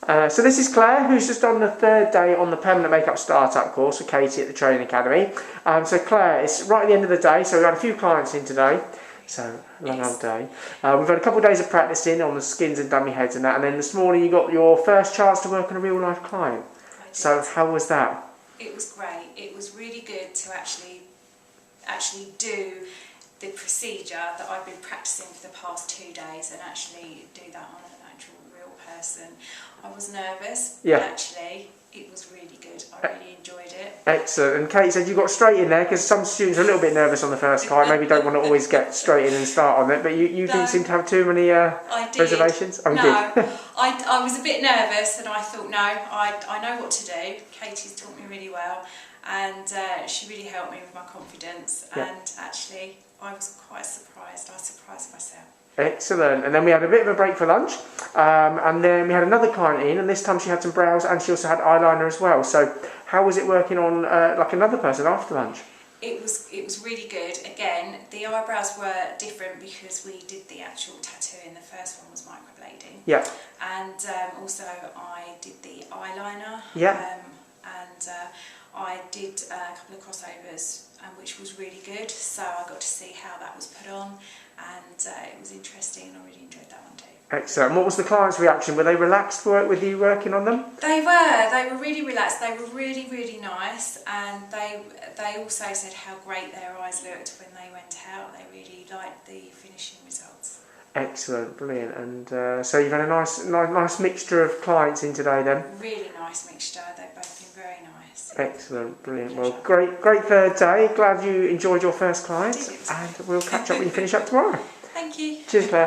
So this is Claire, who's just on the third day on the permanent makeup startup course with Katy at the Training Academy. So Claire, it's right at the end of the day, so we've had a few clients in today. So, long old day. We've had a couple of days of practicing on the skins and dummy heads and that, and then this morning you got your first chance to work on a real life client. So how was that? It was great. It was really good to actually do the procedure that I've been practicing for the past 2 days and actually do that on an actual real person. I was nervous, but actually it was really good. I really enjoyed it. Excellent. And Kate said you got straight in there, because some students are a little bit nervous on the first time, maybe don't want to always get straight in and start on it, but you didn't seem to have too many reservations? I was a bit nervous and I thought, no, I know what to do. Katie's taught me really well and she really helped me with my confidence and actually I was quite surprised. I surprised myself. Excellent. And then we had a bit of a break for lunch, and then we had another client in, and this time she had some brows and she also had eyeliner as well. So how was it working on like another person after lunch? It was really good. Again, the eyebrows were different because we did the actual tattooing. The first one was microblading. Yeah. And also I did the eyeliner. Yeah. And I did a couple of crossovers, which was really good. So I got to see how that was put on, and it was interesting, and I really enjoyed that one too. Excellent. What was the client's reaction? Were they relaxed with you working on them? They were really relaxed. They were really, really nice, and they also said how great their eyes looked when they went out. They really liked the finishing results. Excellent, brilliant. And so you've had a nice mixture of clients in today then? Really nice mixture. They've both been very nice. Excellent, brilliant. Well, great third day. Glad you enjoyed your first client, and we'll catch up when you finish up tomorrow. Thank you. Cheers, Claire.